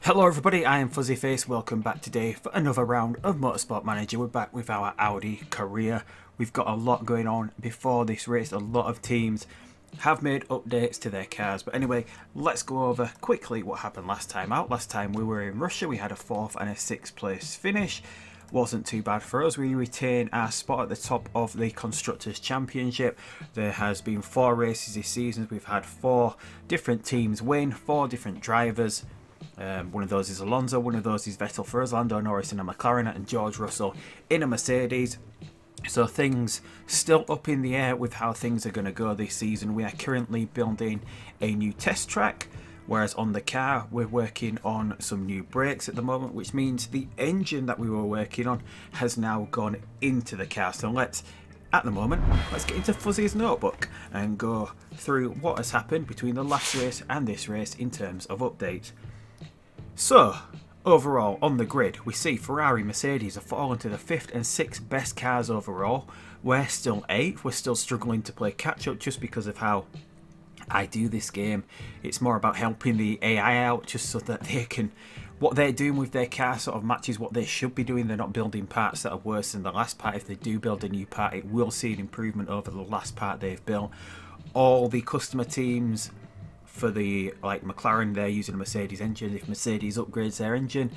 Hello everybody, I am Fuzzyface. Welcome back today for another round of Motorsport Manager. We're back with our Audi career. We've got a lot going on before this race. A lot of teams have made updates to their cars. But anyway, let's go over quickly what happened last time out. Last time we were in Russia, we had a 4th and a 6th place finish. Wasn't too bad for us. We retain our spot at the top of the Constructors' Championship. There has been 4 races this season. We've had 4 different teams win, 4 different drivers. One of those is Alonso, one of those is Vettel for us, Lando Norris in a McLaren, and George Russell in a Mercedes. So things still up in the air with how things are going to go this season. We are currently building a new test track, whereas on the car we're working on some new brakes at the moment, which means the engine that we were working on has now gone into the car. So let's get into Fuzzy's notebook and go through what has happened between the last race and this race in terms of updates. So, overall, on the grid, we see Ferrari, Mercedes have fallen to the 5th and 6th best cars overall. We're still 8th. We're still struggling to play catch-up just because of how I do this game. It's more about helping the AI out just so that they can... What they're doing with their car sort of matches what they should be doing. They're not building parts that are worse than the last part. If they do build a new part, it will see an improvement over the last part they've built. All the customer teams... For the McLaren, they're using a Mercedes engine. If Mercedes upgrades their engine,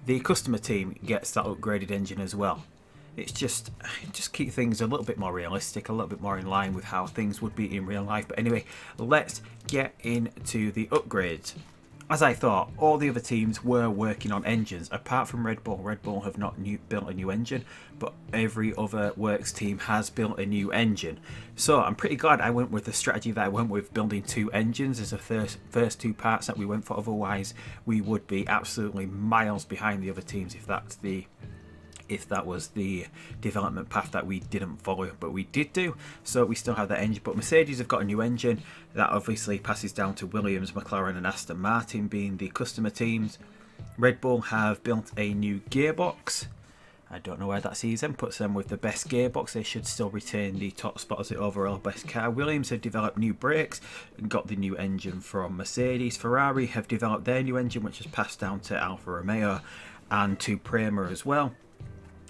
the customer team gets that upgraded engine as well. It's just keep things a little bit more realistic, a little bit more in line with how things would be in real life. But anyway, let's get into the upgrades. As I thought, all the other teams were working on engines, apart from Red Bull. Red Bull have not built a new engine, but every other works team has built a new engine. So I'm pretty glad I went with the strategy that I went with, building 2 engines as the first 2 parts that we went for. Otherwise, we would be absolutely miles behind the other teams if that was the development path that we didn't follow, but we did do. So we still have that engine, but Mercedes have got a new engine. That obviously passes down to Williams, McLaren and Aston Martin being the customer teams. Red Bull have built a new gearbox. I don't know where that sees them, puts them with the best gearbox. They should still retain the top spot as the overall best car. Williams have developed new brakes and got the new engine from Mercedes. Ferrari have developed their new engine, which has passed down to Alfa Romeo and to Prema as well.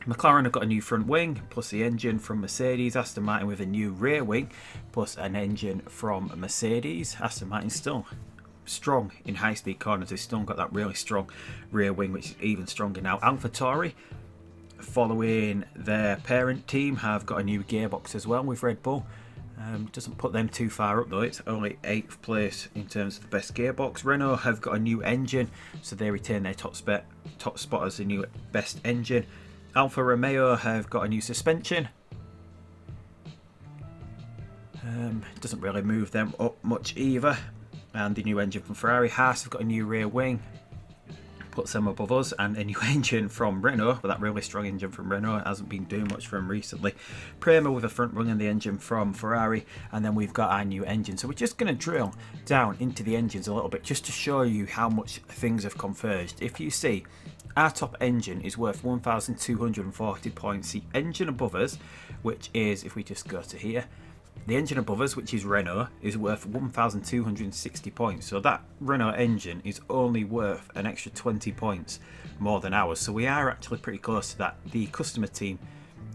McLaren have got a new front wing, plus the engine from Mercedes. Aston Martin with a new rear wing, plus an engine from Mercedes. Aston Martin still strong in high-speed corners. They've still got that really strong rear wing, which is even stronger now. AlphaTauri, following their parent team, have got a new gearbox as well with Red Bull. Doesn't put them too far up though. It's only 8th place in terms of the best gearbox. Renault have got a new engine, so they retain their top spot as the new best engine. Alfa Romeo have got a new suspension. Doesn't really move them up much either. And the new engine from Ferrari. Haas have got a new rear wing, puts them above us, and a new engine from Renault, but that really strong engine from Renault hasn't been doing much for them recently. Prema with a front wing and the engine from Ferrari, and then we've got our new engine. So we're just going to drill down into the engines a little bit just to show you how much things have converged. If you see, our top engine is worth 1,240 points. The engine above us, which is, if we just go to here, the engine above us, which is Renault, is worth 1,260 points. So that Renault engine is only worth an extra 20 points more than ours. So we are actually pretty close to that. The customer team,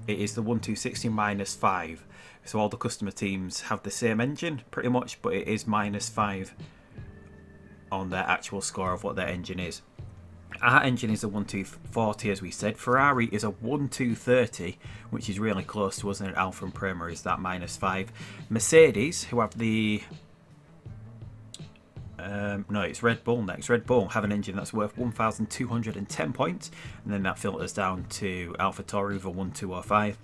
it is the 1,260 minus 5. So all the customer teams have the same engine pretty much, but it is minus 5 on their actual score of what their engine is. Our engine is a 1,240 as we said. Ferrari is a 1,230, which is really close to us, and Alfa and Prema is that minus 5. Mercedes, who have the... no, it's Red Bull next. Red Bull have an engine that's worth 1,210 points, and then that filters down to AlphaTauri with a 1,205.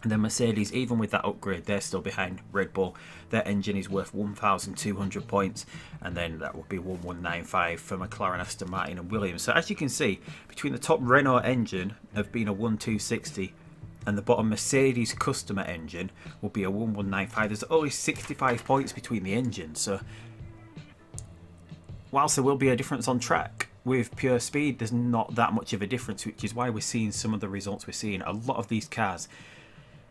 And then Mercedes, even with that upgrade, they're still behind Red Bull. Their engine is worth 1,200 points, and then that would be 1,195 for McLaren, Aston Martin and Williams. So as you can see, between the top Renault engine of being a 1,260 and the bottom Mercedes customer engine will be a 1,195, there's only 65 points between the engines. So whilst there will be a difference on track, with pure speed, there's not that much of a difference, which is why we're seeing some of the results we're seeing. A lot of these cars,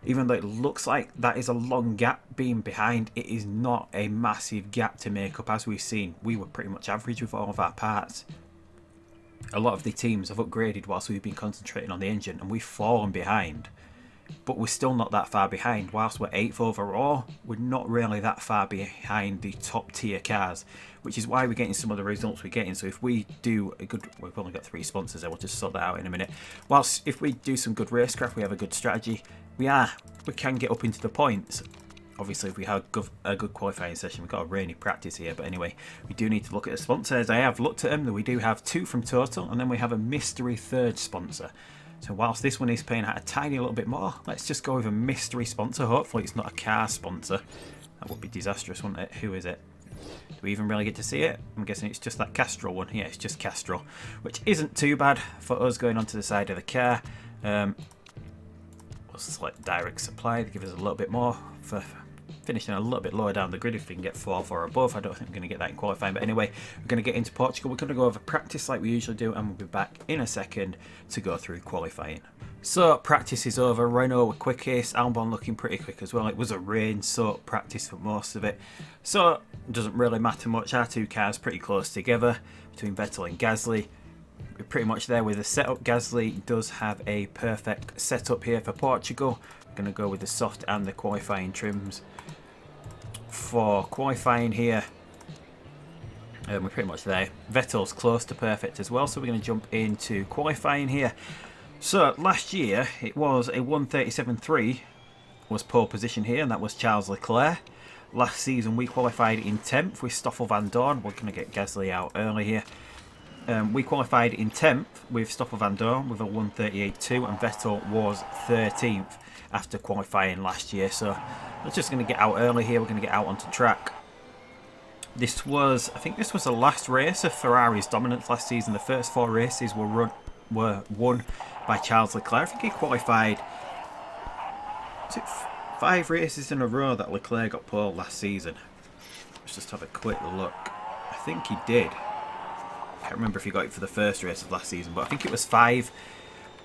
even though it looks like that is a long gap being behind, it is not a massive gap to make up. As we've seen, we were pretty much average with all of our parts. a lot of the teams have upgraded whilst we've been concentrating on the engine, and we've fallen behind. But we're still not that far behind. Whilst we're 8th overall, we're not really that far behind the top tier cars, which is why we're getting some of the results we're getting. So if we do a good, we've only got 3 sponsors there, we'll just sort that out in a minute. Whilst if we do some good racecraft, we have a good strategy, we can get up into the points. Obviously, if we have a good qualifying session, we've got a rainy practice here. But anyway, we do need to look at the sponsors. I have looked at them. We do have 2 from Total, and then we have a mystery third sponsor. So whilst this one is paying out a tiny little bit more, let's just go with a mystery sponsor. Hopefully it's not a car sponsor. That would be disastrous, wouldn't it? Who is it? Do we even really get to see it? I'm guessing it's just that Castrol one. Yeah, it's just Castrol, which isn't too bad for us going onto the side of the car. We'll select direct supply to give us a little bit more for finishing a little bit lower down the grid. If we can get 4th or above, I don't think we're going to get that in qualifying, but anyway, we're going to get into Portugal. We're going to go over practice like we usually do, and we'll be back in a second to go through qualifying. So practice is over. Renault were quickest, Albon looking pretty quick as well. It was a rain soaked practice for most of it, so it doesn't really matter much. Our 2 cars pretty close together between Vettel and Gasly. We're pretty much there with the setup. Gasly does have a perfect setup here for Portugal. We're going to go with the soft and the qualifying trims for qualifying here. We're pretty much there. Vettel's close to perfect as well, so we're going to jump into qualifying here. So last year it was a 1:37.3 was pole position here, and that was Charles Leclerc. Last season we qualified in 10th with Stoffel Van Dorn. We're going to get Gasly out early here. We qualified in 10th with Stoffel Van Dorn with a 1:38.2, and Vettel was 13th after qualifying last year. So we're just going to get out early here. We're going to get out onto track. I think this was the last race of Ferrari's dominance last season. The first 4 races were won by Charles Leclerc. I think he qualified, was it 5 races in a row that Leclerc got pole last season? Let's just have a quick look. I think he did. I can't remember if he got it for the first race of last season, but I think it was 5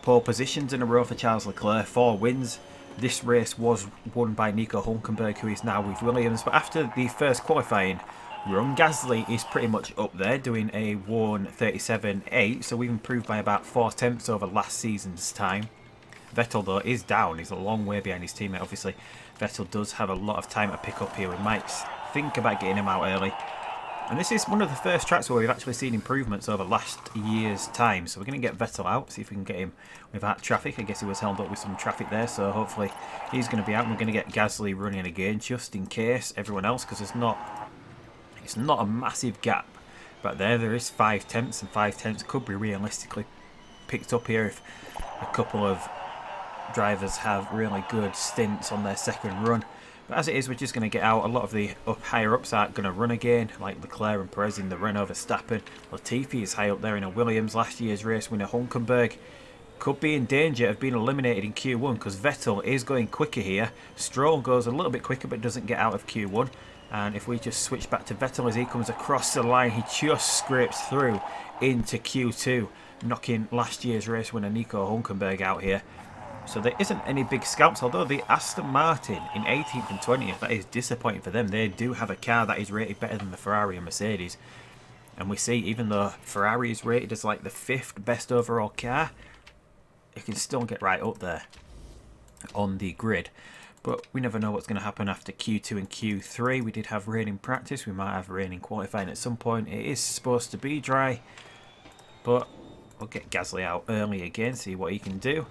pole positions in a row for Charles Leclerc, 4 wins. This race was won by Nico Hülkenberg, who is now with Williams. But after the first qualifying run, Gasly is pretty much up there doing a 1:37.8, so we've improved by about 4 tenths over last season's time. Vettel though is down. He's a long way behind his teammate. Obviously Vettel does have a lot of time to pick up here. We might think about getting him out early. And this is one of the first tracks where we've actually seen improvements over last year's time. So we're going to get Vettel out, see if we can get him without traffic. I guess he was held up with some traffic there, so hopefully he's going to be out. And we're going to get Gasly running again, just in case everyone else, because it's not a massive gap. But there is 5 tenths, and 5 tenths could be realistically picked up here if a couple of drivers have really good stints on their second run. But as it is, we're just going to get out. A lot of the higher ups aren't going to run again, like Leclerc and Perez in the Renault, Verstappen. Latifi is high up there in a Williams. Last year's race winner Hülkenberg could be in danger of being eliminated in Q1 because Vettel is going quicker here. Stroll goes a little bit quicker but doesn't get out of Q1. And if we just switch back to Vettel as he comes across the line, he just scrapes through into Q2, knocking last year's race winner Nico Hülkenberg out here. So there isn't any big scalps, although the Aston Martin in 18th and 20th, that is disappointing for them. They do have a car that is rated better than the Ferrari and Mercedes. And we see, even though Ferrari is rated as like the 5th best overall car, it can still get right up there on the grid. But we never know what's going to happen after Q2 and Q3. We did have rain in practice. We might have rain in qualifying at some point. It is supposed to be dry. But we'll get Gasly out early again, see what he can do.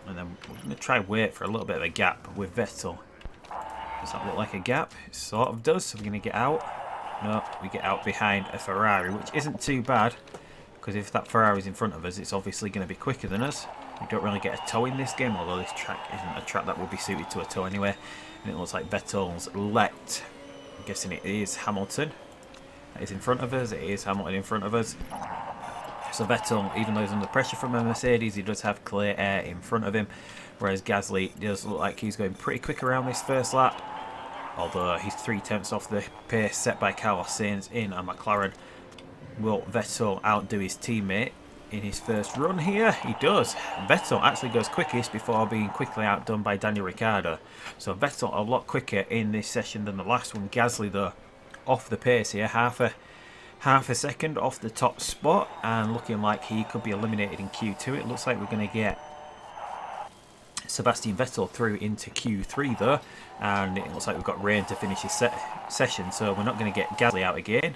And then we're going to try wait for a little bit of a gap with Vettel. Does that look like a gap? It sort of does. So we're going to get out. No, we get out behind a Ferrari, which isn't too bad. Because if that Ferrari's in front of us, it's obviously going to be quicker than us. We don't really get a tow in this game, although this track isn't a track that would be suited to a tow anyway. And it looks like Vettel's let. I'm guessing it is Hamilton that is in front of us. It is Hamilton in front of us. So Vettel, even though he's under pressure from a Mercedes, he does have clear air in front of him. Whereas Gasly does look like he's going pretty quick around this first lap. Although he's 3 tenths off the pace set by Carlos Sainz in a McLaren. Will Vettel outdo his teammate in his first run here? He does. Vettel actually goes quickest before being quickly outdone by Daniel Ricciardo. So Vettel a lot quicker in this session than the last one. Gasly though, off the pace here. Half half a second off the top spot and looking like he could be eliminated in Q2. It looks like we're going to get Sebastian Vettel through into Q3 though, and it looks like we've got rain to finish his session, so we're not going to get Gasly out again.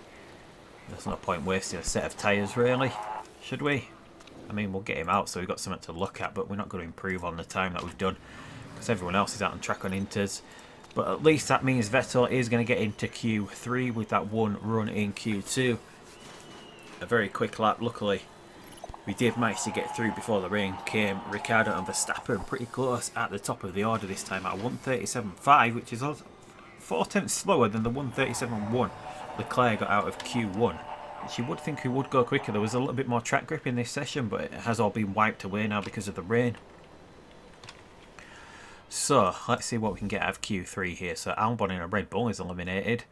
There's no point wasting a set of tyres really, should we? I mean, we'll get him out so we've got something to look at, but we're not going to improve on the time that we've done because everyone else is out on track on Inters. But at least that means Vettel is going to get into Q3 with that one run in Q2. A very quick lap, luckily. We did manage to get through before the rain came. Ricciardo and Verstappen pretty close at the top of the order this time at 1:37.5, which is 4/10 slower than the 1:37.1 Leclerc got out of Q1. Which you would think he would go quicker. There was a little bit more track grip in this session, but it has all been wiped away now because of the rain. So, let's see what we can get out of Q3 here. So, Albon in a Red Bull is eliminated.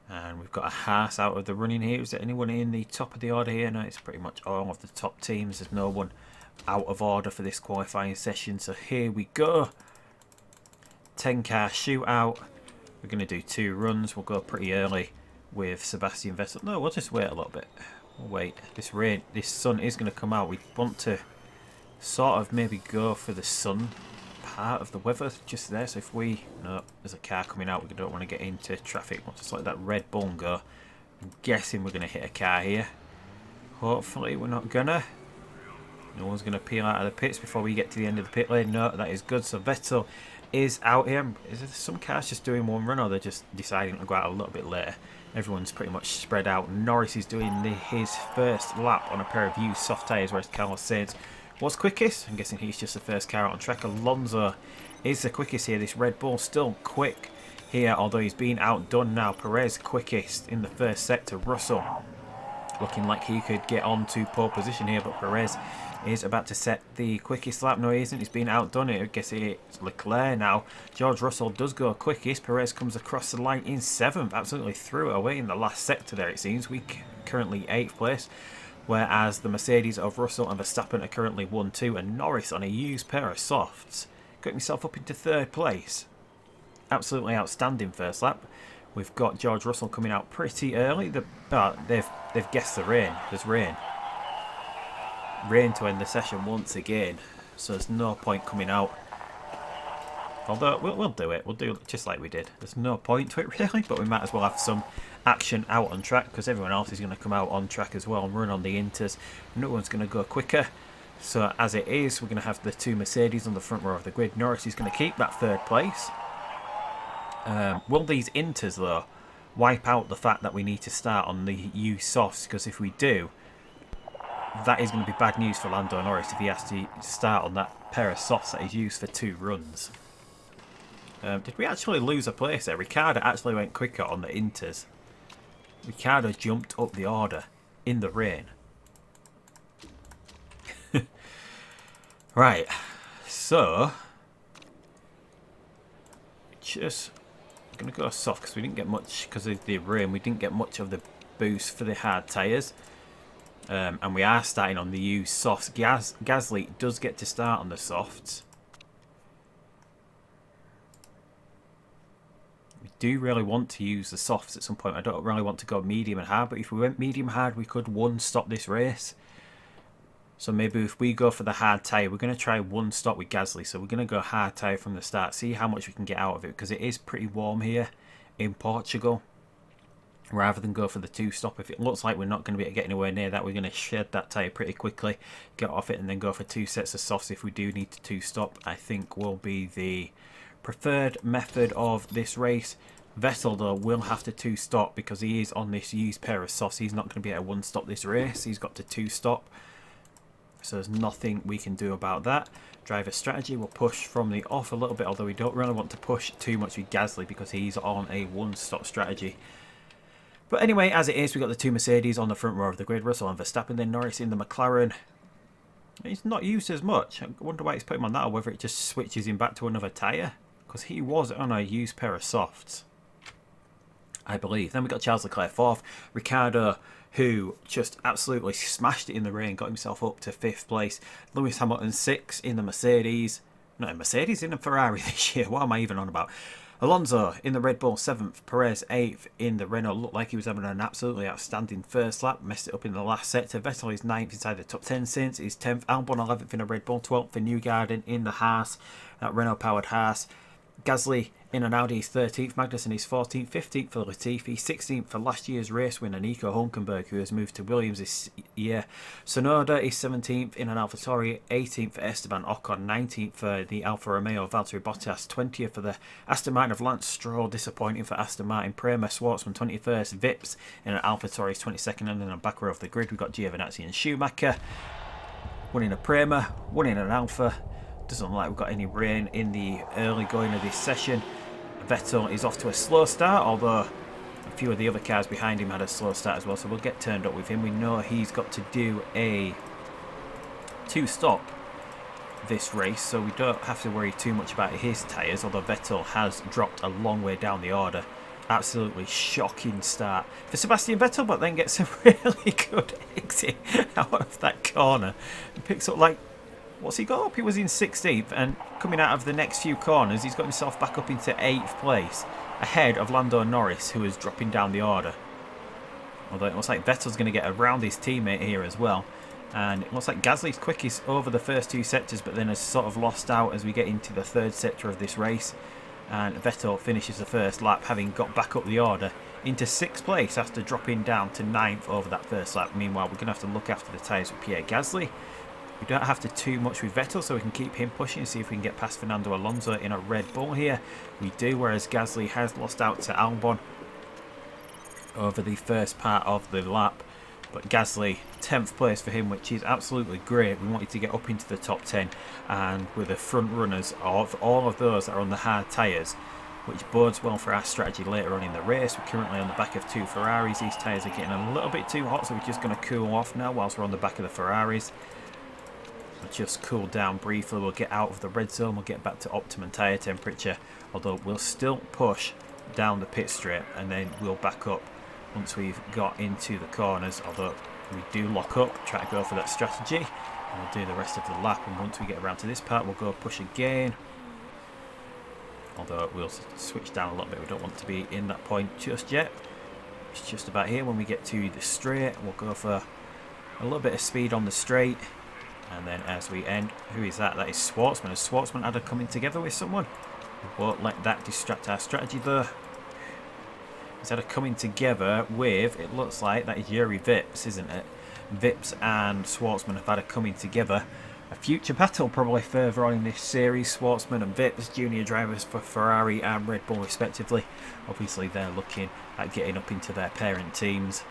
And we've got a Haas out of the running here. Is there anyone in the top of the order here? No, it's pretty much all of the top teams. There's no one out of order for this qualifying session. So, here we go. 10-car shootout. We're going to do 2 runs. We'll go pretty early with Sebastian Vettel. No, we'll just wait a little bit. We'll wait. This sun is going to come out. We want to sort of maybe go for the sun part of the weather just there. So if we... No, there's a car coming out. We don't want to get into traffic. We'll just let that Red Bull go. I'm guessing we're going to hit a car here. Hopefully we're not gonna. No one's going to peel out of the pits before we get to the end of the pit lane. No, that is good. So Vettel is out here. Is there some cars just doing one run, or they're just deciding to go out a little bit later? Everyone's pretty much spread out. Norris is doing his first lap on a pair of used soft tyres, whereas Carlos Sainz was quickest. I'm guessing he's just the first car out on track. Alonso is the quickest here. This Red Bull still quick here, although he's been outdone now. Perez quickest in the first sector. Russell looking like he could get on to pole position here, but Perez is about to set the quickest lap. No, he isn't. He's been outdone. I guess it's Leclerc now. George Russell does go quickest. Perez comes across the line in 7th. Absolutely threw it away in the last sector there, it seems. We currently 8th place. Whereas the Mercedes of Russell and Verstappen are currently 1-2. And Norris on a used pair of softs got himself up into 3rd place. Absolutely outstanding first lap. We've got George Russell coming out pretty early. They've guessed the rain. There's rain. Rain to end the session once again, so there's no point coming out. Although we'll do it. We'll do it just like we did. There's no point to it really, but we might as well have some action out on track because everyone else is going to come out on track as well and run on the Inters. No one's going to go quicker. So as it is, we're going to have the 2 Mercedes on the front row of the grid. Norris is going to keep that 3rd place. Will these Inters though wipe out the fact that we need to start on the used softs? Because if we do, that is going to be bad news for Lando Norris if he has to start on that pair of softs that he's used for 2 runs. Did we actually lose a place there? Ricciardo actually went quicker on the Inters. Ricciardo jumped up the order in the rain. Right, so just going to go soft because we didn't get much because of the rain. We didn't get much of the boost for the hard tyres. And we are starting on the used softs. Gasly does get to start on the softs. We do really want to use the softs at some point. I don't really want to go medium and hard, but if we went medium hard, we could stop this race. So maybe if we go for the hard tyre, we're going to try 1 stop with Gasly. So we're going to go hard tyre from the start, see how much we can get out of it, because it is pretty warm here in Portugal. Rather than go for the 2-stop, if it looks like we're not going to be getting anywhere near that, we're going to shed that tyre pretty quickly, get off it, and then go for 2 sets of softs if we do need to 2-stop. I think will be the preferred method of this race. Vettel though will have to 2-stop because he is on this used pair of softs. He's not going to be able to 1-stop this race. He's got to 2-stop. So there's nothing we can do about that. Driver strategy will push from the off a little bit, although we don't really want to push too much with Gasly because he's on a 1-stop strategy. But anyway, as it is, we've got the 2 Mercedes on the front row of the grid. Russell and Verstappen, then Norris in the McLaren. He's not used as much. I wonder why he's put him on that, or whether it just switches him back to another tyre. Because he was on a used pair of softs, I believe. Then we got Charles Leclerc 4th. Ricciardo, who just absolutely smashed it in the rain, got himself up to 5th place. Lewis Hamilton 6th in the Mercedes. Not a Mercedes, in a Ferrari this year. What am I even on about? Alonso in the Red Bull 7th, Perez 8th in the Renault. Looked like he was having an absolutely outstanding first lap. Messed it up in the last sector. Vettel is 9th inside the top 10 since. He's 10th. Albon 11th in the Red Bull. 12th for Newgarden in the Haas. That Renault powered Haas. Gasly in an Audi is 13th, Magnussen is 14th, 15th for Latifi, 16th for last year's race winner Nico Hulkenberg, who has moved to Williams this year. Sonoda is 17th in an AlphaTauri, 18th for Esteban Ocon, 19th for the Alfa Romeo Valtteri Bottas, 20th for the Aston Martin of Lance Stroll, disappointing for Aston Martin. Prema Schwartzman 21st, Vips in an AlphaTauri is 22nd, and then on back row of the grid we've got Giovinazzi and Schumacher. One in a Prema, one in an Alpha. Doesn't look like we've got any rain in the early going of this session. Vettel is off to a slow start, although a few of the other cars behind him had a slow start as well, so we'll get turned up with him. We know he's got to do a 2-stop this race, so we don't have to worry too much about his tyres, although Vettel has dropped a long way down the order. Absolutely shocking start for Sebastian Vettel, but then gets a really good exit out of that corner. He picks up, like, what's he got up? He was in 16th, and coming out of the next few corners, he's got himself back up into 8th place, ahead of Lando Norris, who is dropping down the order. Although it looks like Vettel's going to get around his teammate here as well. And it looks like Gasly's quickest over the first 2 sectors, but then has sort of lost out as we get into the 3rd sector of this race. And Vettel finishes the first lap, having got back up the order into 6th place after dropping down to 9th over that first lap. Meanwhile, we're going to have to look after the tyres with Pierre Gasly. We don't have to too much with Vettel, so we can keep him pushing and see if we can get past Fernando Alonso in a Red Bull here. We do, whereas Gasly has lost out to Albon over the first part of the lap. But Gasly, 10th place for him, which is absolutely great. We wanted to get up into the top 10, and with the front runners of all of those that are on the hard tyres, which bodes well for our strategy later on in the race. We're currently on the back of 2 Ferraris. These tyres are getting a little bit too hot, so we're just going to cool off now whilst we're on the back of the Ferraris. We'll just cool down briefly. We'll get out of the red zone. We'll get back to optimum tyre temperature, although we'll still push down the pit straight, and then we'll back up once we've got into the corners, although we do lock up, try to go for that strategy, and we'll do the rest of the lap. And once we get around to this part, we'll go push again, although we'll switch down a little bit. We don't want to be in that point just yet. It's just about here. When we get to the straight, we'll go for a little bit of speed on the straight, and then as we end, who is that? That is Schwartzman. Has Schwartzman had a coming together with someone? We won't let that distract our strategy though. He's had a coming together with, it looks like, that is Yuri Vips, isn't it? Vips and Schwartzman have had a coming together. A future battle probably further on in this series. Schwartzman and Vips, junior drivers for Ferrari and Red Bull respectively. Obviously they're looking at getting up into their parent teams.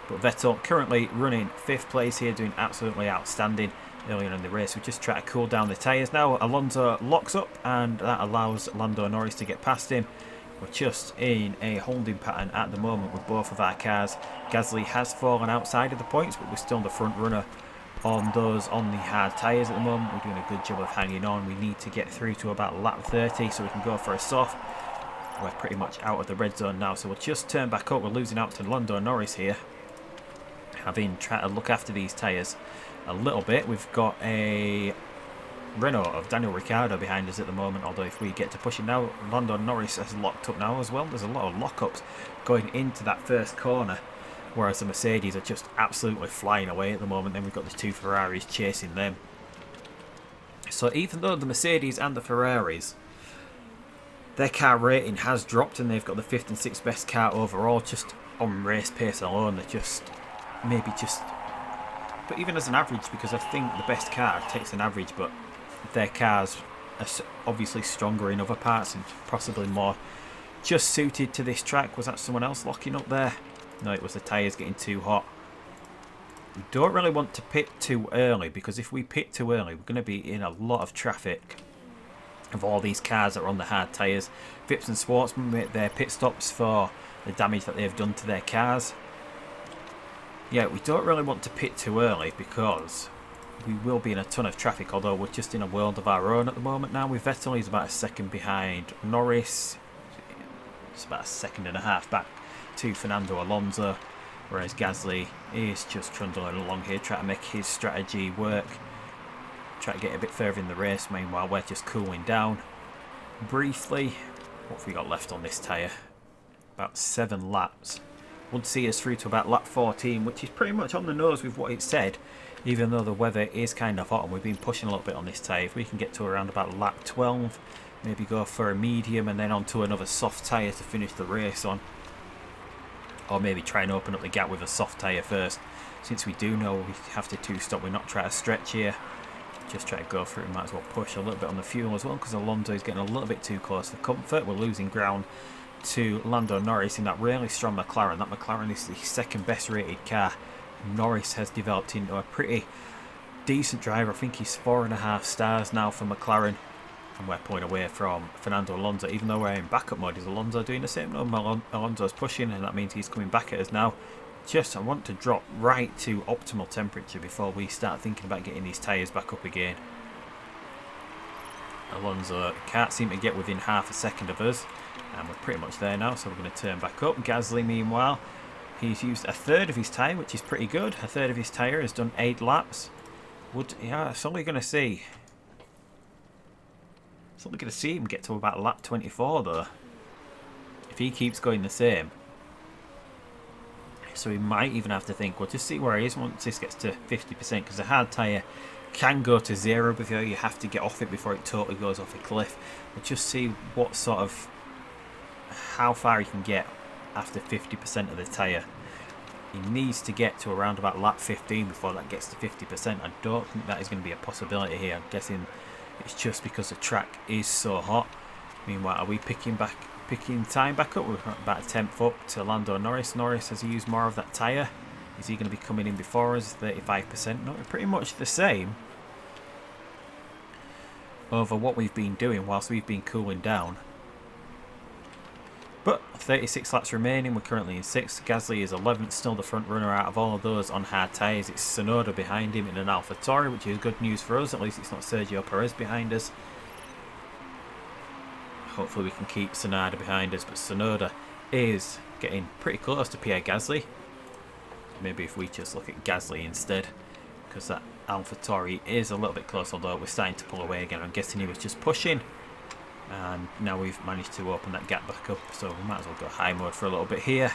But Vettel currently running 5th place here, doing absolutely outstanding earlier in the race. We just try to cool down the tyres now. Alonso locks up, and that allows Lando Norris to get past him. We're just in a holding pattern at the moment with both of our cars. Gasly has fallen outside of the points, but we're still the front runner on those on the hard tyres at the moment. We're doing a good job of hanging on. We need to get through to about lap 30 so we can go for a soft. We're pretty much out of the red zone now, so we'll just turn back up. We're losing out to Lando Norris here, having tried to look after these tyres a little bit. We've got a Renault of Daniel Ricciardo behind us at the moment, although if we get to push it now, Lando Norris has locked up now as well. There's a lot of lockups going into that first corner, whereas the Mercedes are just absolutely flying away at the moment. Then we've got the 2 Ferraris chasing them. So even though the Mercedes and the Ferraris, their car rating has dropped and they've got the 5th and 6th best car overall, just on race pace alone, they're just maybe just, but even as an average, because I think the best car takes an average, but their cars are obviously stronger in other parts and possibly more just suited to this track. Was that someone else locking up there? No, it was the tyres getting too hot. We don't really want to pit too early, because if we pit too early, we're going to be in a lot of traffic of all these cars that are on the hard tyres. Vips and Schwartzman make their pit stops for the damage that they've done to their cars. Yeah, we don't really want to pit too early because we will be in a ton of traffic, although we're just in a world of our own at the moment now. With Vettel, he's about a second behind Norris. It's about a second and a half back to Fernando Alonso, whereas Gasly is just trundling along here, trying to make his strategy work, try to get a bit further in the race. Meanwhile, we're just cooling down briefly. What have we got left on this tyre? About 7 laps. Would see us through to about lap 14, which is pretty much on the nose with what it said, even though the weather is kind of hot and we've been pushing a little bit on this tyre. If we can get to around about lap 12, maybe go for a medium and then onto another soft tyre to finish the race on. Or maybe try and open up the gap with a soft tyre first. Since we do know we have to two-stop, we're not trying to stretch here. Just try to go for it. We might as well push a little bit on the fuel as well, because Alonso is getting a little bit too close for comfort. We're losing ground to Lando Norris in that really strong McLaren. That McLaren is the second best rated car. Norris has developed into a pretty decent driver. I think he's 4.5 stars now for McLaren. And we're pulling away from Fernando Alonso, even though we're in backup mode. Is Alonso doing the same? No, Alonso's pushing, and that means he's coming back at us now. I want to drop right to optimal temperature before we start thinking about getting these tyres back up again. Alonso can't seem to get within half a second of us, and we're pretty much there now, so we're going to turn back up. Gasly, meanwhile, he's used a third of his tyre, which is pretty good. A third of his tyre has done 8 laps. It's only going to see. It's only going to see him get to about lap 24 though, if he keeps going the same. So we might even have to think, we'll just see where he is once this gets to 50%, because a hard tyre can go to 0 before you have to get off it before it totally goes off a cliff. We'll just see what sort of, how far he can get after 50% of the tyre. He needs to get to around about lap 15 before that gets to 50%. I don't think that is going to be a possibility here. I'm guessing it's just because the track is so hot. Meanwhile, are we picking time back up? We're about a 10th up to Lando Norris. Norris, has he used more of that tyre? Is he going to be coming in before us? 35%. No, we're pretty much the same over what we've been doing whilst we've been cooling down. But 36 laps remaining. We're currently in 6th. Gasly is 11th, still the front runner out of all of those on hard tyres. It's Tsunoda behind him in an AlphaTauri, which is good news for us. At least it's not Sergio Perez behind us. Hopefully we can keep Tsunoda behind us, but Tsunoda is getting pretty close to Pierre Gasly. Maybe if we just look at Gasly instead, because that AlphaTauri is a little bit close, although we're starting to pull away again. I'm guessing he was just pushing, and now we've managed to open that gap back up, so we might as well go high mode for a little bit here.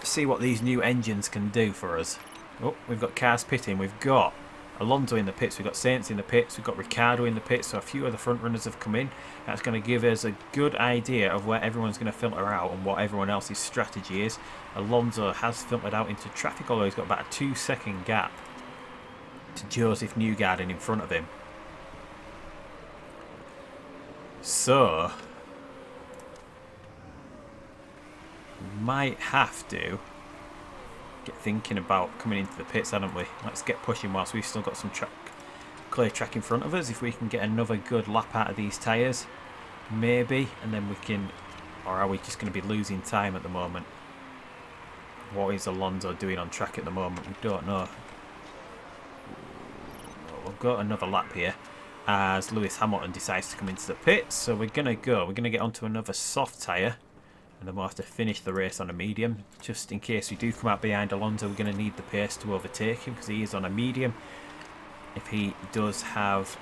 See what these new engines can do for us. Oh, we've got cars pitting. We've got Alonso in the pits, we've got Sainz in the pits, we've got Ricciardo in the pits, so a few of the front runners have come in. That's going to give us a good idea of where everyone's going to filter out and what everyone else's strategy is. Alonso has filtered out into traffic, although he's got about a 2-second gap to Joseph Newgarden in front of him. So we might have to get thinking about coming into the pits, haven't we? Let's get pushing whilst we've still got some clear track in front of us. If we can get another good lap out of these tyres, maybe, and then we can, or are we just going to be losing time at the moment? What is Alonso doing on track at the moment? We don't know. We'll go another lap here as Lewis Hamilton decides to come into the pits. So we're going to get onto another soft tyre, and then we'll have to finish the race on a medium. Just in case we do come out behind Alonso, we're going to need the pace to overtake him, because he is on a medium. If he does have...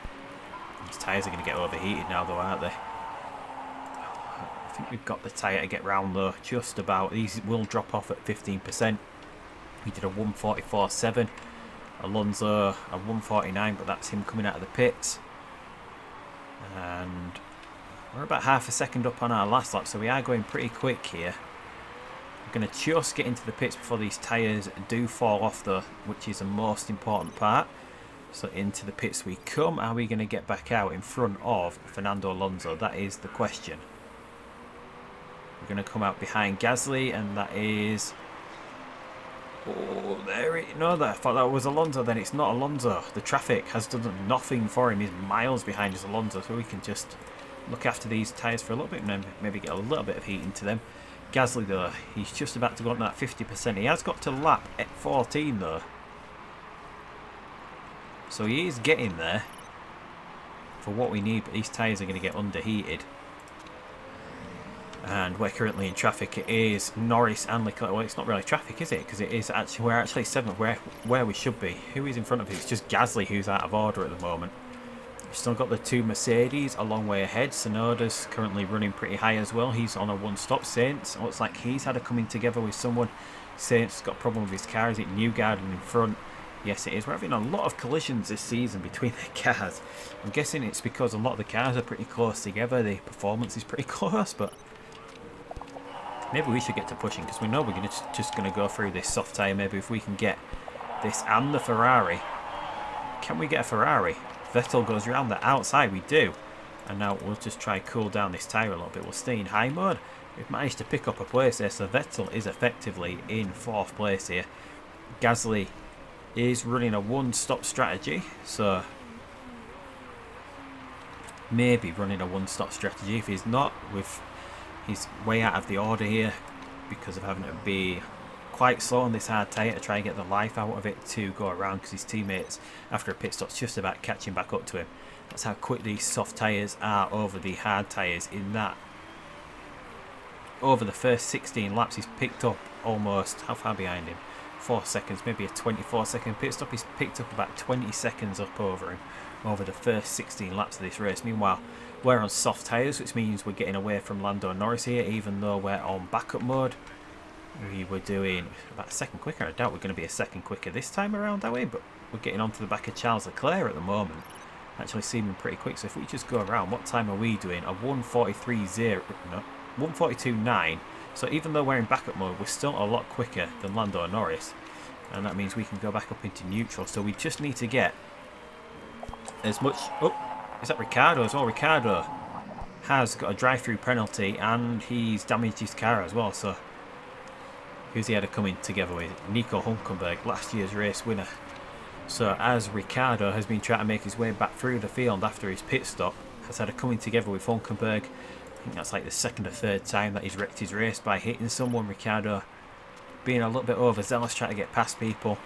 His tyres are going to get overheated now though, aren't they? I think we've got the tyre to get round though, just about. These will drop off at 15%. We did a 1:44.7. Alonso a 1:49, but that's him coming out of the pits. And we're about half a second up on our last lap, so we are going pretty quick here. We're going to just get into the pits before these tyres do fall off though, which is the most important part. So into the pits we come. Are we going to get back out in front of Fernando Alonso? That is the question. We're going to come out behind Gasly, and that is... Oh, there it... No, I thought that was Alonso. Then it's not Alonso. The traffic has done nothing for him. He's miles behind us, Alonso, so we can just look after these tyres for a little bit and maybe get a little bit of heat into them. Gasly though, he's just about to go on that 50%. He has got to lap at 14 though, so he is getting there for what we need, but these tyres are going to get underheated. And we're currently in traffic. It is Norris and Leclerc. Well, it's not really traffic, is it? Because it is actually, we're actually 7th, where we should be. Who is in front of him? It's just Gasly who's out of order at the moment. Still got the two Mercedes a long way ahead. Sonoda's currently running pretty high as well. He's on a one-stop. Saints looks like he's had a coming together with someone. Saints got a problem with his car. Is it Newgarden in front? Yes, it is. We're having a lot of collisions this season between the cars. I'm guessing it's because a lot of the cars are pretty close together. The performance is pretty close, but maybe we should get to pushing because we know we're just going to go through this soft tyre. Maybe if we can get this and the Ferrari. Can we get a Ferrari? Vettel goes around the outside. We do. And now we'll just try and cool down this tyre a little bit. We'll stay in high mode. We've managed to pick up a place there. So Vettel is effectively in 4th place here. Gasly is running a one-stop strategy, so maybe running a one-stop strategy. If he's not, he's way out of the order here because of having to be quite slow on this hard tyre to try and get the life out of it to go around, because his teammates after a pit stop's just about catching back up to him. That's how quick these soft tyres are over the hard tyres. In that, over the first 16 laps he's picked up almost, how far behind him? 4 seconds, maybe a 24-second pit stop. He's picked up about 20 seconds up over him over the first 16 laps of this race. Meanwhile, we're on soft tyres, which means we're getting away from Lando Norris here, even though we're on backup mode. We were doing about a second quicker. I doubt we're going to be a second quicker this time around, that way, but we're getting onto the back of Charles Leclerc at the moment. Actually seeming pretty quick, so if we just go around, what time are we doing? A 1:43.0, no, 1:42.9. So even though we're in backup mode, we're still a lot quicker than Lando Norris. And that means we can go back up into neutral. So we just need to get as much... Oh, is that Ricciardo as well? Ricciardo has got a drive-through penalty and he's damaged his car as well. So who's he had a coming together with? Nico Hülkenberg, last year's race winner. So as Ricciardo has been trying to make his way back through the field after his pit stop, has had a coming together with Hülkenberg. I think that's like the 2nd or 3rd time that he's wrecked his race by hitting someone. Ricciardo being a little bit overzealous, trying to get past people.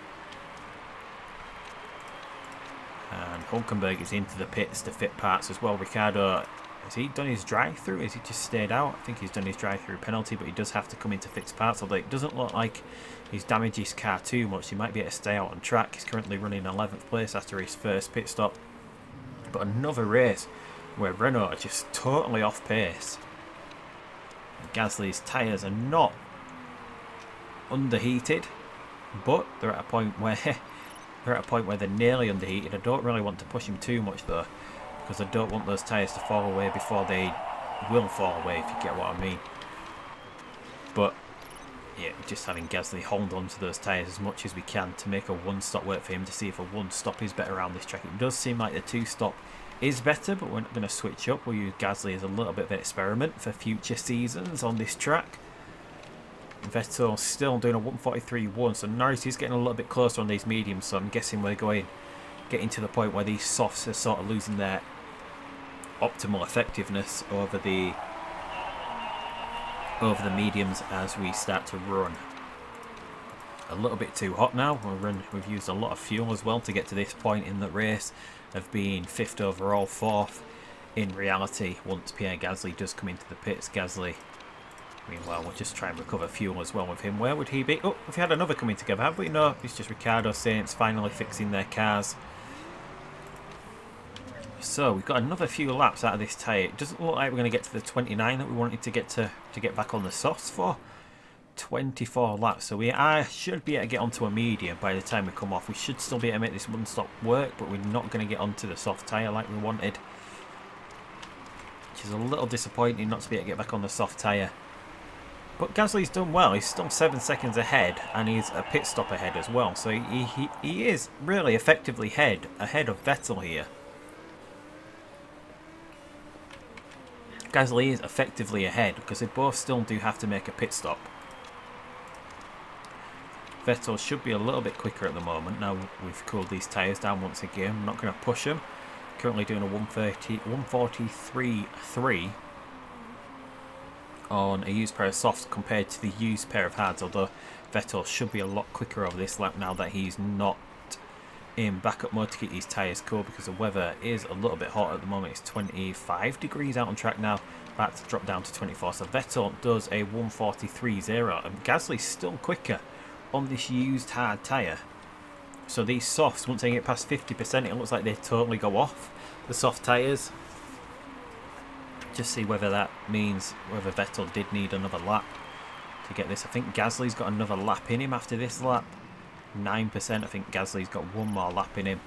And Hülkenberg is into the pits to fit parts as well. Ricciardo, has he done his drive-through? Has he just stayed out? I think he's done his drive-through penalty, but he does have to come in to fix parts. Although it doesn't look like he's damaged his car too much. He might be able to stay out on track. He's currently running 11th place after his first pit stop. But another race where Renault are just totally off pace. Gasly's tyres are not underheated, but they're at a point where they're nearly underheated. I don't really want to push him too much though, because I don't want those tyres to fall away before they will fall away, if you get what I mean. But yeah, just having Gasly hold on to those tyres as much as we can to make a one-stop work for him, to see if a one-stop is better around this track. It does seem like the two-stop is better, but we're not going to switch up. We'll use Gasly as a little bit of an experiment for future seasons on this track. Vettel still doing a 1:43.1, so Norris is getting a little bit closer on these mediums, so I'm guessing we're getting to the point where these softs are sort of losing their optimal effectiveness over the mediums as we start to run. A little bit too hot now. We've used a lot of fuel as well to get to this point in the race of being 5th overall, 4th in reality. Once Pierre Gasly does come into the pits, Gasly, meanwhile, we'll just try and recover fuel as well with him. Where would he be? Oh, we've had another coming together, have we? No, it's just Ricciardo, Saints finally fixing their cars. So we've got another few laps out of this tyre. It doesn't look like we're going to get to the 29 that we wanted to get back on the softs for. 24 laps, so we should be able to get onto a medium by the time we come off. We should still be able to make this one-stop work, but we're not going to get onto the soft tyre like we wanted, which is a little disappointing not to be able to get back on the soft tyre. But Gasly's done well. He's still 7 seconds ahead, and he's a pit stop ahead as well, so he is really effectively ahead of Vettel here. Gasly is effectively ahead because they both still do have to make a pit stop. Vettel should be a little bit quicker at the moment. Now we've cooled these tyres down once again. I'm not going to push them. Currently doing a 1:43.3 on a used pair of softs compared to the used pair of hards, although Vettel should be a lot quicker over this lap now that he's not in backup mode to keep these tyres cool, because the weather is a little bit hot at the moment. It's 25 degrees out on track now, about to drop down to 24. So Vettel does a 1:43.0 and Gasly's still quicker on this used hard tyre. So these softs, once they get past 50%, it looks like they totally go off. the soft tyres. Just see whether that means whether Vettel did need another lap to get this. I think Gasly's got another lap in him after this lap. 9%. I think Gasly's got one more lap in him.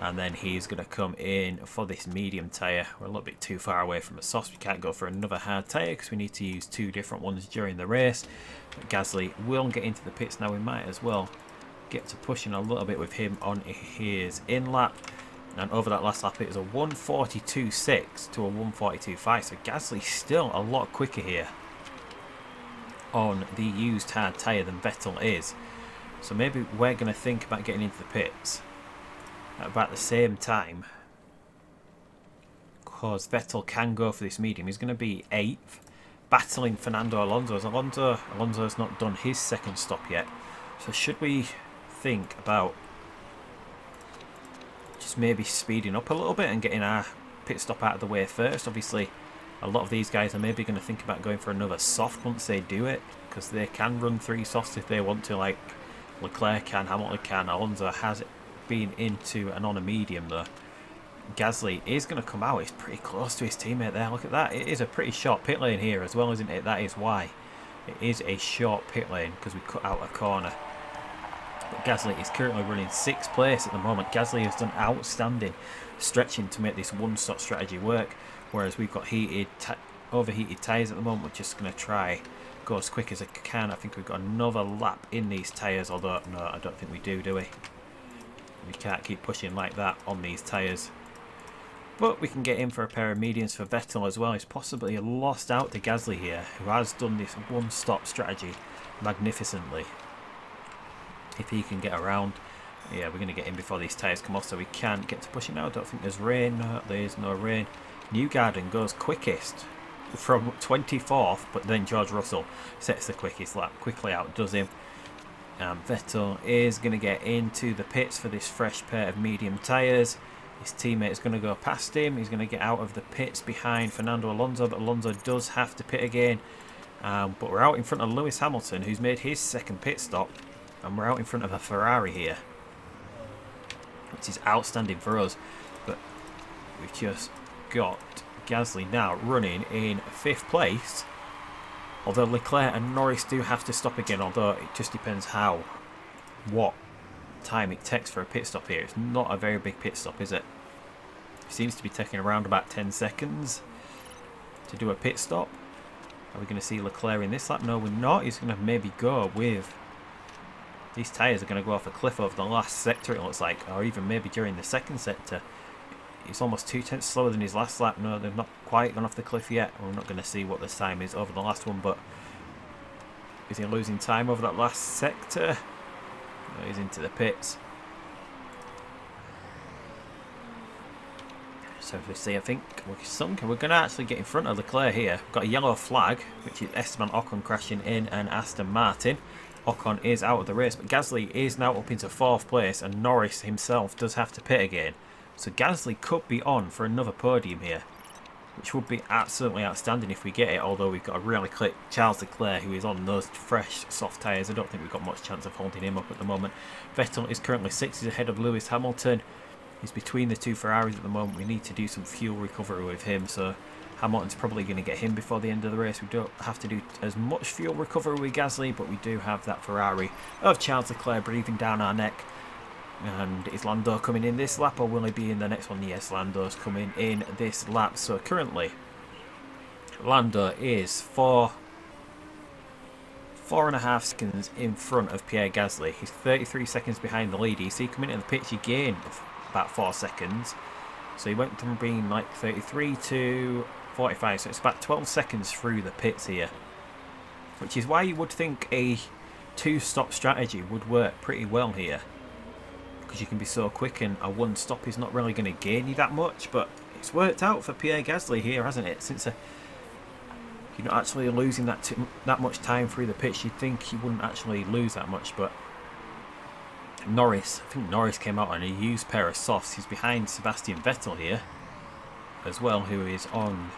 And then he's going to come in for this medium tyre. We're a little bit too far away from the softs. We can't go for another hard tyre because we need to use two different ones during the race. But Gasly will get into the pits now. We might as well get to pushing a little bit with him on his in lap. And over that last lap it was a 142.6 to a 142.5. So Gasly's still a lot quicker here on the used hard tyre than Vettel is. So maybe we're going to think about getting into the pits at about the same time, because Vettel can go for this medium. He's going to be 8th, battling Fernando Alonso. Alonso's not done his second stop yet. So should we think about just maybe speeding up a little bit and getting our pit stop out of the way first? Obviously a lot of these guys are maybe going to think about going for another soft once they do it, because they can run 3 softs if they want to, like Leclerc can, Hamilton can. Alonso has been into and on a medium though. Gasly is going to come out. He's pretty close to his teammate there. Look at that. It is a pretty short pit lane here as well, isn't it? That is why it is a short pit lane, because we cut out a corner. But Gasly is currently running 6th place at the moment. Gasly has done outstanding stretching to make this one-stop strategy work, whereas we've got overheated tyres at the moment. We're just going to try go as quick as I can. I think we've got another lap in these tyres, although no, I don't think we do we? We can't keep pushing like that on these tyres. But we can get in for a pair of mediums for Vettel as well. He's possibly lost out to Gasly here, who has done this one-stop strategy magnificently. If he can get around, yeah, we're going to get in before these tyres come off so we can get to pushing now. I don't think there's rain. No, there's no rain. Newgarden goes quickest from 24th, but then George Russell sets the quickest lap, quickly outdoes him. Vettel is going to get into the pits for this fresh pair of medium tyres. His teammate is going to go past him. He's going to get out of the pits behind Fernando Alonso, but Alonso does have to pit again. But we're out in front of Lewis Hamilton, who's made his second pit stop, and we're out in front of a Ferrari here, which is outstanding for us. But we've just got Gasly now running in 5th place, although Leclerc and Norris do have to stop again, although it just depends what time it takes for a pit stop here. It's not a very big pit stop, is it? It seems to be taking around about 10 seconds to do a pit stop. Are we going to see Leclerc in this lap? No, we're not. He's going to maybe go with... These tyres are going to go off a cliff over the last sector, it looks like, or even maybe during the second sector. He's almost 2/10 slower than his last lap. No, they've not quite gone off the cliff yet. We're not going to see what the time is over the last one, but is he losing time over that last sector? No, he's into the pits. So if we see, I think we're going to actually get in front of Leclerc here. We've got a yellow flag, which is Esteban Ocon crashing in and Aston Martin. Ocon is out of the race, but Gasly is now up into 4th place, and Norris himself does have to pit again. So Gasly could be on for another podium here, which would be absolutely outstanding if we get it, although we've got a really quick Charles Leclerc who is on those fresh soft tyres. I don't think we've got much chance of holding him up at the moment. Vettel is currently 6th, he's ahead of Lewis Hamilton. He's between the 2 Ferraris at the moment. We need to do some fuel recovery with him, so Hamilton's probably going to get him before the end of the race. We don't have to do as much fuel recovery with Gasly, but we do have that Ferrari of Charles Leclerc breathing down our neck. And is Lando coming in this lap, or will he be in the next one? Yes, Lando's coming in this lap. So currently Lando is 4.5 seconds in front of Pierre Gasly. He's 33 seconds behind the lead. You see, coming into the pitch, he gained about 4 seconds. So he went from being like 33 to 45. So it's about 12 seconds through the pits here, which is why you would think a 2-stop strategy would work pretty well here, because you can be so quick, and a 1-stop is not really going to gain you that much. But it's worked out for Pierre Gasly here, hasn't it? Since you're not actually losing that much time through the pitch, you'd think he wouldn't actually lose that much. But Norris, I think Norris came out on a used pair of softs. He's behind Sebastian Vettel here as well, who is on...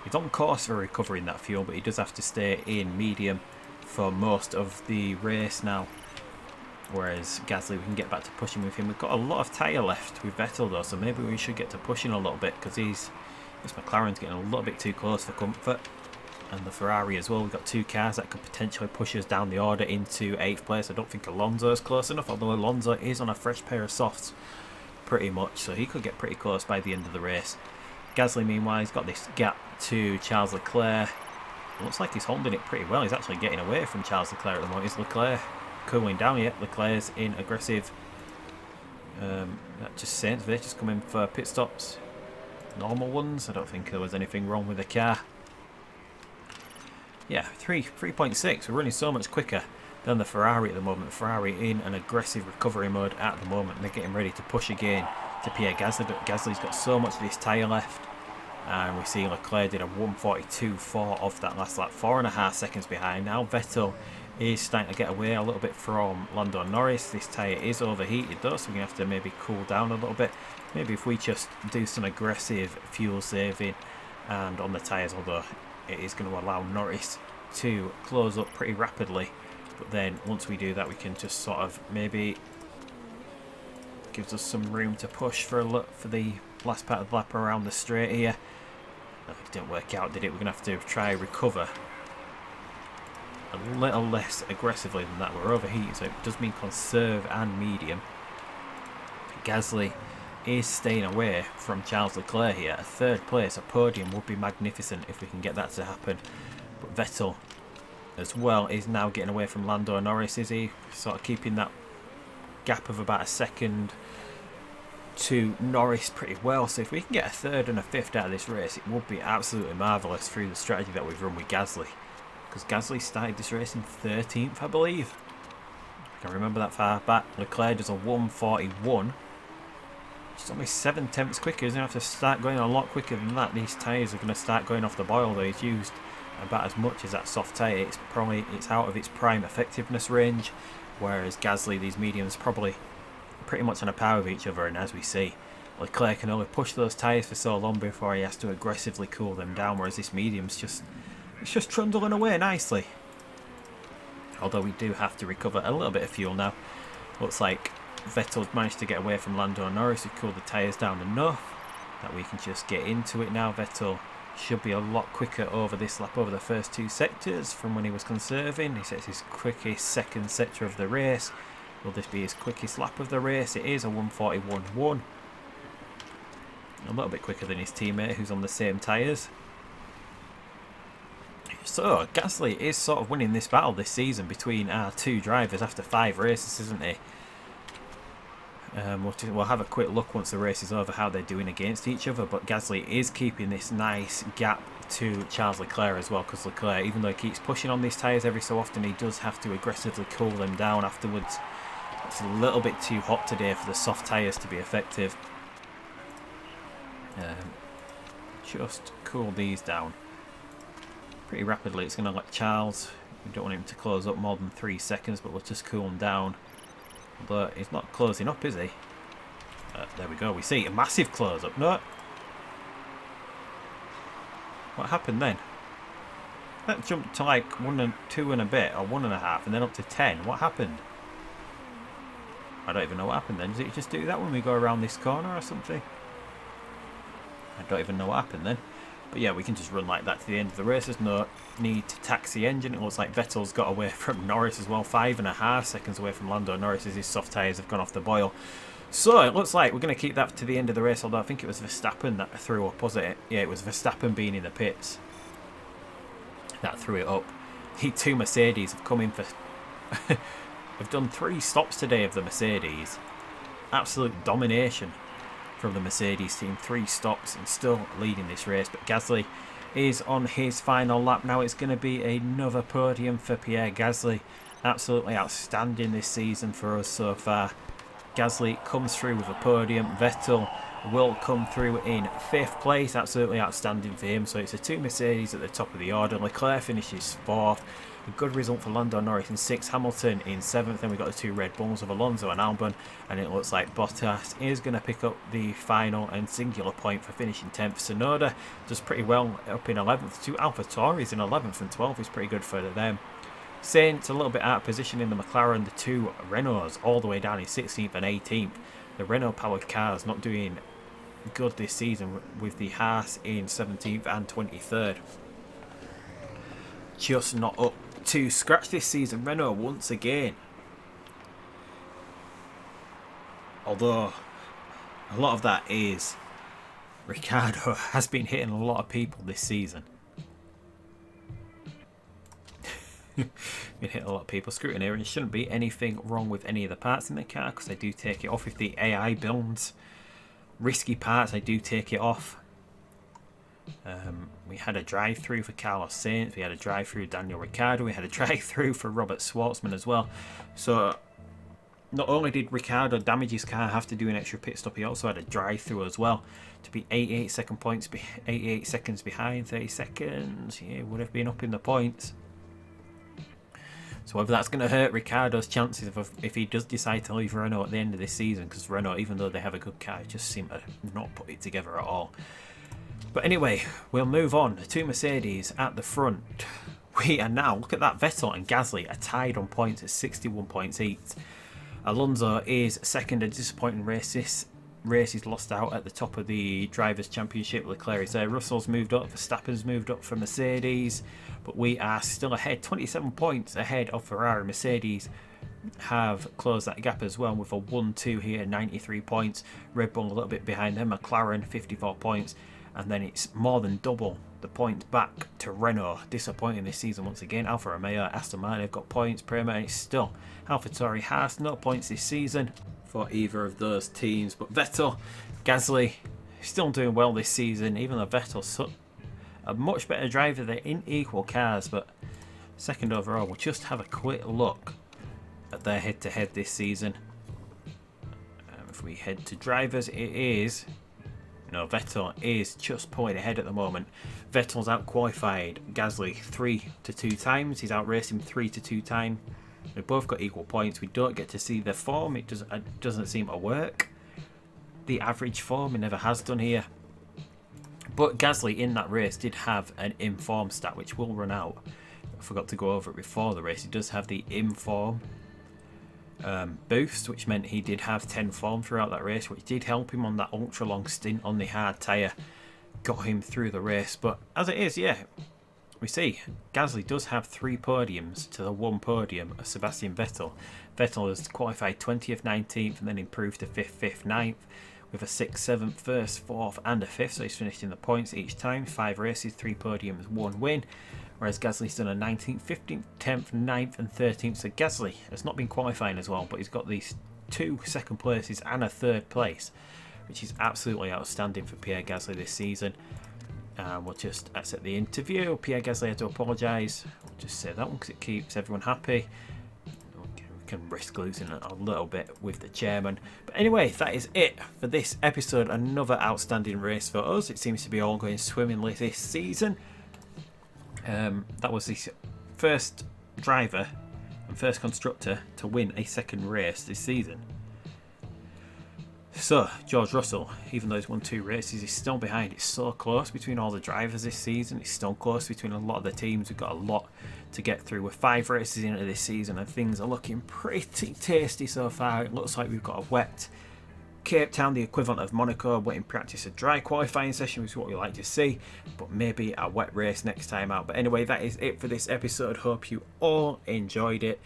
He's on course for recovering that fuel, but he does have to stay in medium for most of the race now. Whereas Gasly, we can get back to pushing with him. We've got a lot of tyre left with Vettel though, so maybe we should get to pushing a little bit, because this McLaren's getting a little bit too close for comfort. And the Ferrari as well. We've got two cars that could potentially push us down the order into 8th place. I don't think Alonso's close enough, although Alonso is on a fresh pair of softs pretty much, so he could get pretty close by the end of the race. Gasly, meanwhile, he's got this gap to Charles Leclerc. It looks like he's holding it pretty well. He's actually getting away from Charles Leclerc at the moment. Is Leclerc cooling down yet? Leclerc's in aggressive. Just Saints, they just come in for pit stops. Normal ones. I don't think there was anything wrong with the car. Yeah, 3.6. We're running so much quicker than the Ferrari at the moment. The Ferrari in an aggressive recovery mode at the moment. They're getting ready to push again to Pierre Gasly, but Gasly's got so much of his tyre left. And we see Leclerc did a 1:42.4 off that last lap, 4.5 seconds behind. Now Vettel is starting to get away a little bit from Lando Norris. This tyre is overheated though, so we're going to have to maybe cool down a little bit. Maybe if we just do some aggressive fuel saving and on the tyres, although it is going to allow Norris to close up pretty rapidly. But then once we do that, we can just sort of maybe gives us some room to push for the last part of the lap around the straight here. No, it didn't work out, did it? We're going to have to try recover a little less aggressively than that. We're overheating, so it does mean conserve and medium. Gasly is staying away from Charles Leclerc here. A 3rd place, a podium would be magnificent if we can get that to happen. But Vettel as well is now getting away from Lando Norris. Is he sort of keeping that gap of about a second to Norris pretty well? So if we can get a 3rd and a 5th out of this race, it would be absolutely marvellous through the strategy that we've run with Gasly. Because Gasly started this race in 13th, I believe. I can remember that far back. Leclerc does a 1:41. It's only 7/10 quicker. He's going to have to start going a lot quicker than that. These tyres are going to start going off the boil though. He's used about as much as that soft tyre. It's out of its prime effectiveness range. Whereas Gasly, these mediums, probably pretty much on a par with each other. And as we see, Leclerc can only push those tyres for so long before he has to aggressively cool them down. Whereas this medium's just trundling away nicely. Although we do have to recover a little bit of fuel now. Looks like Vettel's managed to get away from Lando Norris. He cooled the tyres down enough that we can just get into it now. Vettel should be a lot quicker over this lap, over the first 2 sectors from when he was conserving. He sets his quickest 2nd sector of the race. Will this be his quickest lap of the race? It is a 1:41.1. A little bit quicker than his teammate who's on the same tyres. So Gasly is sort of winning this battle this season between our 2 drivers after 5 races, isn't he? We'll have a quick look once the race is over how they're doing against each other, but Gasly is keeping this nice gap to Charles Leclerc as well, because Leclerc, even though he keeps pushing on these tyres every so often, he does have to aggressively cool them down afterwards. It's a little bit too hot today for the soft tyres to be effective. Just cool these down pretty rapidly. It's going to let Charles, we don't want him to close up more than 3 seconds, but we'll just cool him down. But he's not closing up, is he? There we go. We see a massive close up. No. What happened then? That jumped to like 1 and 2 and a bit, or 1.5, and then up to 10. What happened? I don't even know what happened then. Does it just do that when we go around this corner or something? I don't even know what happened then. But yeah, we can just run like that to the end of the race. There's no need to tax the engine. It looks like Vettel's got away from Norris as well. 5.5 seconds away from Lando Norris as his soft tyres have gone off the boil. So it looks like we're going to keep that to the end of the race. Although I think it was Verstappen that threw up, was it? Yeah, it was Verstappen being in the pits that threw it up. The 2 Mercedes have come in for... They've done 3 stops today of the Mercedes. Absolute domination from the Mercedes team. 3 stops and still leading this race. But Gasly is on his final lap now. It's going to be another podium for Pierre Gasly. Absolutely outstanding this season for us so far. Gasly comes through with a podium. Vettel will come through in 5th place. Absolutely outstanding for him. So it's the 2 Mercedes at the top of the order. Leclerc finishes 4th. A good result for Lando Norris in 6th, Hamilton in 7th. Then we've got the 2 Red Bulls of Alonso and Albon, and it looks like Bottas is going to pick up the final and singular point for finishing 10th. Tsunoda does pretty well up in 11th. 2 AlphaTauris in 11th and 12th is pretty good for them. Saints a little bit out of position in the McLaren. The two Renaults all the way down in 16th and 18th. The Renault powered cars not doing good this season, with the Haas in 17th and 23rd. Just not up to scratch this season, Renault once again. Although a lot of that is Ricciardo has been hitting a lot of people this season. Been hitting a lot of people. Scrutineering, and it shouldn't be anything wrong with any of the parts in the car, because I do take it off if the AI builds risky parts. I do take it off. We had a drive-through for Carlos Sainz, we had a drive-through Daniel Ricciardo, we had a drive-through for Robert Schwartzman as well. So not only did Ricciardo damage his car, have to do an extra pit stop, he also had a drive-through as well to be 88 seconds behind. 30 seconds, yeah, would have been up in the points. So whether that's going to hurt Ricciardo's chances if he does decide to leave Renault at the end of this season, because Renault, even though they have a good car, just seem to not put it together at all. But anyway, we'll move on to Mercedes at the front. We are now, look at that, Vettel and Gasly are tied on points at 61 points each. Alonso is second, a disappointing race. This race is lost out at the top of the Drivers' Championship. Leclerc is there, Russell's moved up, Verstappen's moved up for Mercedes. But we are still ahead, 27 points ahead of Ferrari. Mercedes have closed that gap as well with a 1-2 here, 93 points. Red Bull a little bit behind them, McLaren 54 points. And then it's more than double the points back to Renault. Disappointing this season once again. Alfa Romeo, Aston Martin have got points. Prema is still. AlphaTauri has no points this season for either of those teams. But Vettel, Gasly, still doing well this season. Even though Vettel's a much better driver, they're in equal cars. But second overall, we'll just have a quick look at their head-to-head this season. If we head to drivers, it is... No, Vettel is just pulling ahead at the moment. Vettel's out-qualified Gasly 3-2 times. He's outraced him 3-2 times. They've both got equal points. We don't get to see their form. It doesn't seem to work. The average form, it never has done here. But Gasly in that race did have an inform stat, which will run out. I forgot to go over it before the race. He does have the inform boost, which meant he did have 10 form throughout that race, which did help him on that ultra long stint on the hard tyre, got him through the race. But as it is, yeah, we see Gasly does have 3 podiums to the 1 podium of Sebastian Vettel. Vettel has qualified 20th, 19th, and then improved to 5th, 5th, 9th with a 6th, 7th, 1st, 4th and a 5th, so he's finished in the points each time. 5 races, 3 podiums, 1 win. Whereas Gasly's done a 19th, 15th, 10th, 9th and 13th. So Gasly has not been qualifying as well, but he's got these 2 second places and a 3rd place, which is absolutely outstanding for Pierre Gasly this season. We'll just exit the interview. Pierre Gasly had to apologise. We'll just say that one because it keeps everyone happy. We can risk losing a little bit with the chairman. But anyway, that is it for this episode. Another outstanding race for us. It seems to be all going swimmingly this season. That was the first driver and first constructor to win a second race this season. So, George Russell, even though he's won 2 races, he's still behind. It's so close between all the drivers this season. It's still close between a lot of the teams. We've got a lot to get through. We're 5 races into this season and things are looking pretty tasty so far. It looks like we've got a wet Cape Town, the equivalent of Monaco, wet in practice, a dry qualifying session, which is what we like to see, but maybe a wet race next time out. But anyway, that is it for this episode. Hope you all enjoyed it.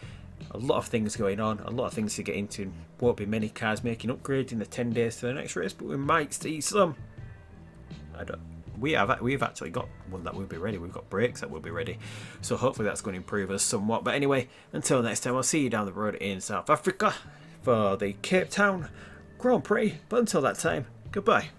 A lot of things going on, a lot of things to get into. Won't be many cars making upgrades in the 10 days to the next race, but we might see some. We've actually got one that will be ready. We've got brakes that will be ready, so hopefully that's going to improve us somewhat. But anyway, until next time, I'll see you down the road in South Africa for the Cape Town Grand Prix. But until that time, goodbye.